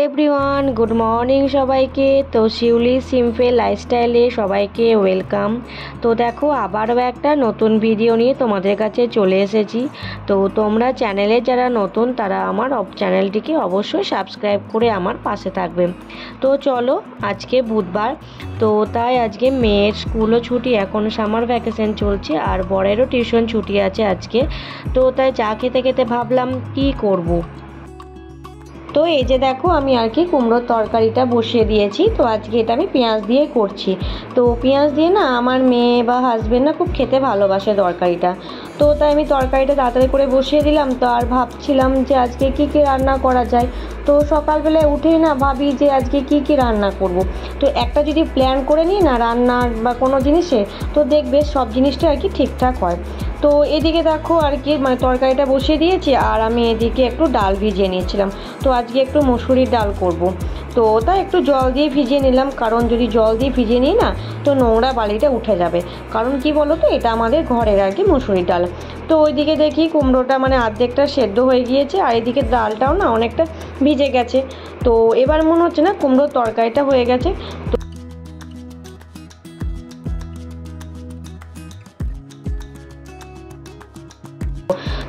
Everyone, good morning সবাইকে। তো শিউলি simple লাইফস্টাইলে সবাইকে ওয়েলকাম। তো দেখো আবারও একটা নতুন ভিডিও নিয়ে তোমাদের কাছে চলে এসেছি। তো তোমরা চ্যানেলে যারা নতুন তারা আমার চ্যানেলটিকে অবশ্যই সাবস্ক্রাইব করে আমার পাশে থাকবে। তো চলো, আজকে বুধবার, তো তাই আজকে মেয়ের স্কুলও ছুটি, এখন সামার ভ্যাকেশন চলছে, আর বরেরও টিউশন ছুটি আছে আজকে। তো তাই চা খেতে খেতে ভাবলাম কি করব। তো এই যে দেখো আমি আর কি কুমড়োর তরকারিটা বসিয়ে দিয়েছি। তো আজকে এটা আমি পেঁয়াজ দিয়ে করছি। তো পেঁয়াজ দিয়ে না আমার মেয়ে বা হাজবেন্ড না খুব খেতে ভালোবাসে তরকারিটা। তো তাই আমি তরকারিটা তাড়াতাড়ি করে বসিয়ে দিলাম। তো আর ভাবছিলাম যে আজকে কি কি রান্না করা যায়। তো সকালবেলায় উঠেই না ভাবি যে আজকে কি কি রান্না করব। তো একটা যদি প্ল্যান করে নিই না রান্নার বা কোনো জিনিসে, তো দেখবে সব জিনিসটা আর কি ঠিকঠাক হয়। তো এদিকে দেখো আর কি তরকারিটা বসিয়ে দিয়েছি, আর আমি এদিকে একটু ডাল ভিজিয়ে নিয়েছিলাম। তো আজকে একটু মসুরির ডাল করব। তো তাই একটু জল দিয়ে ভিজিয়ে নিলাম, কারণ যদি জল দিয়ে ভিজিয়ে নিই না তো নোংরা বালিটা উঠে যাবে। কারণ কি বলো তো, এটা আমাদের ঘরের আর কি মসুরির ডাল। তো ওইদিকে দেখি কুমড়োটা অর্ধেকটা সেদ্ধ হয়ে গিয়েছে, আর এদিকে ডালটাও না অনেকটা ভিজে গেছে। তো এবার মনে হচ্ছে না কুমড়োর তরকারিটা হয়ে গেছে।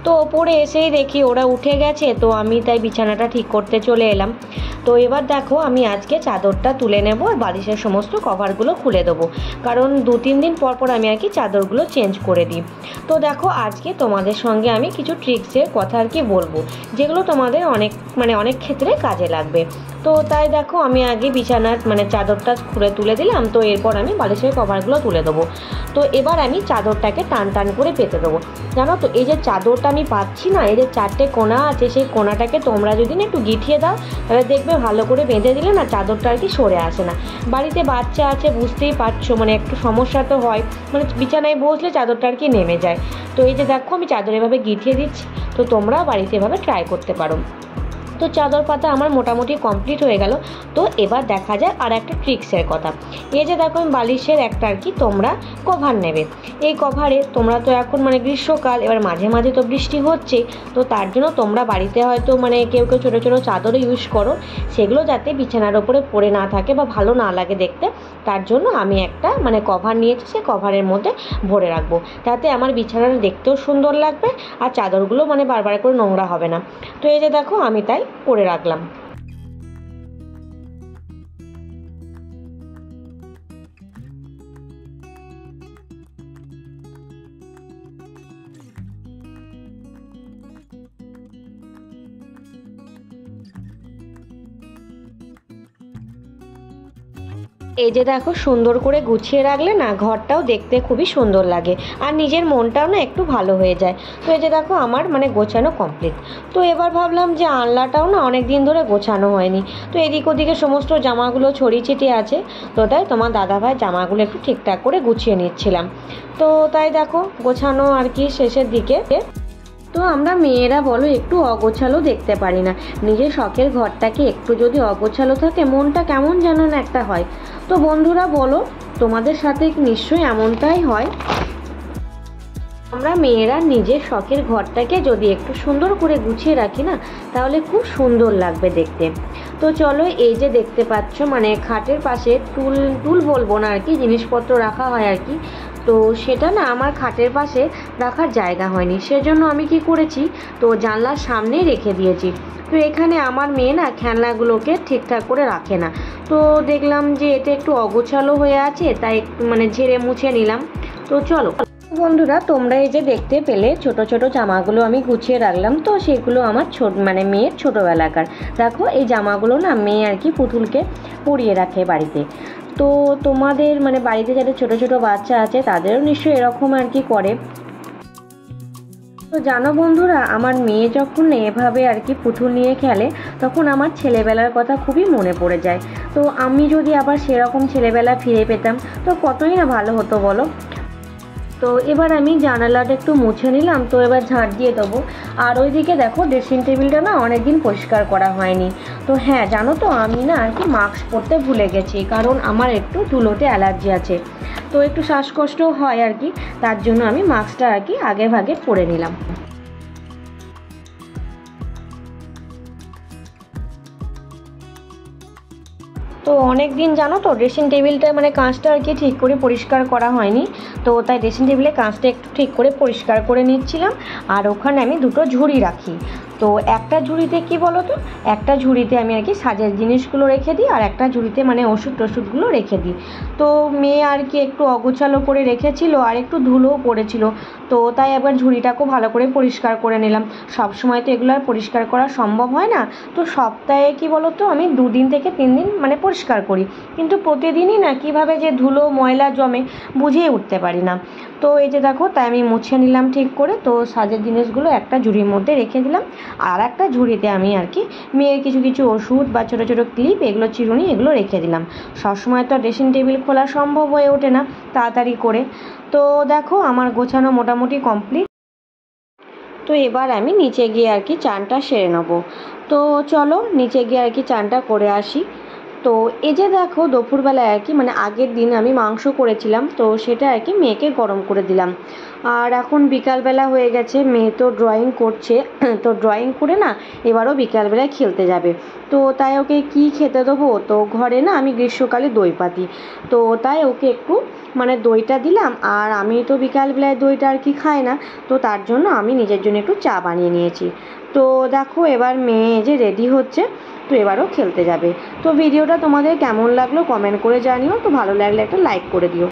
তো ওপরে এসেই দেখি ওরা উঠে গেছে। তো আমি তাই বিছানাটা ঠিক করতে চলে এলাম। তো এবার দেখো আমি আজকে চাদরটা তুলে নেব, আর বালিশের সমস্ত কভারগুলো খুলে দেবো, কারণ 2-3 দিন পর পর আমি আর কি চাদরগুলো চেঞ্জ করে দিই। তো দেখো আজকে তোমাদের সঙ্গে আমি কিছু ট্রিক্সের কথা আর কি বলবো, যেগুলো তোমাদের অনেক ক্ষেত্রে কাজে লাগবে। তো তাই দেখো আমি আগে বিছানার চাদরটা খুলে তুলে দিলাম। তো এরপর আমি বালিশের কভারগুলো তুলে দেবো। তো এবার আমি চাদরটাকে টান টান করে পেতে দেবো। জানো তো এই যে চাদরটা আমি পাচ্ছি না, এই যে 4টে কোণা আছে, সেই কোণাটাকে তোমরা যদি না একটু গিঁঠিয়ে দাও, তাহলে দেখবে ভালো করে বেঁধে দিলে না চাদরটা আর কি সরে আসে না। বাড়িতে বাচ্চা আছে বুঝতেই পারছো, একটু সমস্যা তো হয়, বিছানায় বসলে চাদরটা আর কি নেমে যায়। তো এই যে দেখো আমি চাদর এভাবে গিঁঠিয়ে দিচ্ছি। তো তোমরা বাড়িতে এভাবে ট্রাই করতে পারো। তো চাদর পাতা আমার মোটামুটি কমপ্লিট হয়ে গেল। তো এবার দেখা যায় আর একটা ট্রিক্সের কথা। এই যে দেখো আমি বালিশের একটা আর কি তোমরা কভার নেবে। এই কভারে তোমরা তো এখন গ্রীষ্মকাল, এবার মাঝে মাঝে তো বৃষ্টি হচ্ছে। তো তার জন্য তোমরা বাড়িতে হয়তো কেউ কেউ ছোটো ছোটো চাদরও ইউজ করো, সেগুলো যাতে বিছানার ওপরে পড়ে না থাকে বা ভালো না লাগে দেখতে, তার জন্য আমি একটা কভার নিয়েছি, সেই কভারের মধ্যে ভরে রাখবো, তাতে আমার বিছানাটা দেখতেও সুন্দর লাগবে, আর চাদরগুলো বারবার করে নোংরা হবে না। তো এই যে দেখো আমি তাই করে রাখলাম। এই যে দেখো সুন্দর করে গুছিয়ে রাখলে না ঘরটাও দেখতে খুবই সুন্দর লাগে, আর নিজের মনটাও না একটু ভালো হয়ে যায়। তো এই যে দেখো আমার গোছানো কমপ্লিট। তো এবার ভাবলাম যে আনলাটাও না অনেক দিন ধরে গোছানো হয়নি। তো এদিক ওদিকে সমস্ত জামাগুলো ছড়িয়ে ছিটিয়ে আছে। তো তাই তোমার দাদাভাই জামাগুলো একটু ঠিকঠাক করে গুছিয়ে নিচ্ছিলাম। তো তাই দেখো গোছানো আর কি শেষের দিকে। তো আমরা মেয়েরা বলো একটু অগোছালো দেখতে পারি না। নিজের শখের ঘরটাকে একটু যদি অগোছালো থাকে মনটা কেমন যেন না একটা হয়। তো বন্ধুরা বলো, তোমাদের সাথে নিশ্চয়ই এমনটাই হয়। আমরা মেয়েরা নিজের শখের ঘরটাকে যদি একটু সুন্দর করে গুছিয়ে রাখি না, তাহলে খুব সুন্দর লাগবে দেখতে। তো চলো, এই যে দেখতে পাচ্ছ খাটের পাশে টুল বলবো না আর কি, জিনিসপত্র রাখা হয় আর কি। তো সেটা না আমার খাটের পাশে রাখার জায়গা হয়নি, সেজন্য আমি কি করেছি, তো জানলার সামনেই রেখে দিয়েছি। তো এখানে আমার মেয়ে না খেলনাগুলোকে ঠিকঠাক করে রাখে না। তো দেখলাম যে এটা একটু অগোছালো হয়ে আছে, তাই একটু ঝেড়ে মুছে নিলাম। তো চলো বন্ধুরা, তোমরা এই যে দেখতে পেলে ছোট ছোট জামাগুলো আমি গুছিয়ে রাখলাম। তো সেগুলো আমার মেয়ের ছোটোবেলাকার। দেখো এই জামাগুলো না মেয়ে আর কি পুতুলকে পরিয়ে রাখে বাড়িতে। তো তোমাদের বাড়িতে যাদের ছোট ছোট বাচ্চা আছে তাদেরও নিশ্চয়ই এরকম আর কি করে। তো জানো বন্ধুরা, আমার মেয়ে যখন এভাবে আর কি পুতুল নিয়ে খেলে, তখন আমার ছেলেবেলার কথা খুবই মনে পড়ে যায়। তো আমি যদি আবার সেরকম ছেলেবেলা ফিরে পেতাম তো কতই না ভালো হতো বলো। তো এবার আমি জানালাটা একটু মুছে নিলাম। তো এবার ঝাঁট দিয়ে দেবো। আর ওইদিকে দেখো ড্রেসিং টেবিলটা না অনেকদিন পরিষ্কার করা হয়নি। তো হ্যাঁ জানো তো আমি না আর কি মাস্ক পরতে ভুলে গেছি, কারণ আমার একটু ধুলোতে অ্যালার্জি আছে। তো একটু শ্বাসকষ্টও হয় আর কি, তার জন্য আমি মাস্কটা আর কি আগে ভাগে পরে নিলাম। তো অনেক দিন জানো তো ড্রেসিং টেবিলটা মানে কাঁচটা আর কি ঠিক করে পরিষ্কার করা হয়নি, তো তাই ড্রেসিং টেবিলে কাঁচটা একটু ঠিক করে পরিষ্কার করে নিচ্ছিলাম। আর ওখানে আমি দুটো ঝুড়ি রাখি, তো একটা ঝুড়িতে কি বলো তো, একটা ঝুড়িতে আমি আর কি সাজের জিনিসগুলো রেখে দিই, আর একটা ঝুড়িতে মানে ওষুধ টষুধগুলো রেখে দিই। তো মেয়ে আর কি একটু অগোছালো করে রেখেছিল আর একটু ধুলোও পড়েছিল, তো তাই একবার ঝুড়িটাকেও ভালো করে পরিষ্কার করে নিলাম। সব সময় তো এগুলো আর পরিষ্কার করা সম্ভব হয় না, তো সপ্তাহে কি বলো তো আমি 2 দিন থেকে 3 দিন মানে পরিষ্কার করি, কিন্তু প্রতিদিনই না কীভাবে যে ধুলো ময়লা জমে বুঝিয়ে উঠতে পারি না। তো এই যে দেখো, তাই আমি মুছে নিলাম ঠিক করে, তো সাজের জিনিসগুলো একটা ঝুড়ির মধ্যে রেখে দিলাম, আর একটা ঝুড়িতে আমি আর কি মেয়ের কিছু কিছু ওষুধ বা ছোটো ছোটো ক্লিপ, এগুলো চিরুনি এগুলো রেখে দিলাম। সবসময় তো ড্রেসিং টেবিল খোলা সম্ভব হয়ে ওঠে না তাড়াতাড়ি করে। তো দেখো আমার গোছানো মোটামুটি কমপ্লিট। তো এবার আমি নিচে গিয়ে আর কি চানটা সেরে নেবো। তো চলো নিচে গিয়ে আর কি চানটা করে আসি। তো এই যে দেখো দুপুরবেলায় আর কি মানে আগের দিন আমি মাংস করেছিলাম, তো সেটা আর কি মেয়েকে গরম করে দিলাম। আর এখন বিকালবেলা হয়ে গেছে, মেয়ে তো ড্রয়িং করছে, তো ড্রয়িং করে না এবারও বিকালবেলায় খেলতে যাবে। তো তাই ওকে কি খেতে দেবো, তো ঘরে না আমি গ্রীষ্মকালে দই পাতি, তো তাই ওকে একটু মানে দইটা দিলাম। আর আমি তো বিকালবেলায় দইটা আর কি খাই না, তো তার জন্য আমি নিজের জন্য একটু চা বানিয়ে নিয়েছি। তো দেখো এবার মেয়ে যে রেডি হচ্ছে, তো এবারও খেলতে যাবে। তো ভিডিওটা তোমাদের কেমন লাগলো কমেন্ট করে জানিও, তো ভালো লাগলে একটা লাইক করে দিও।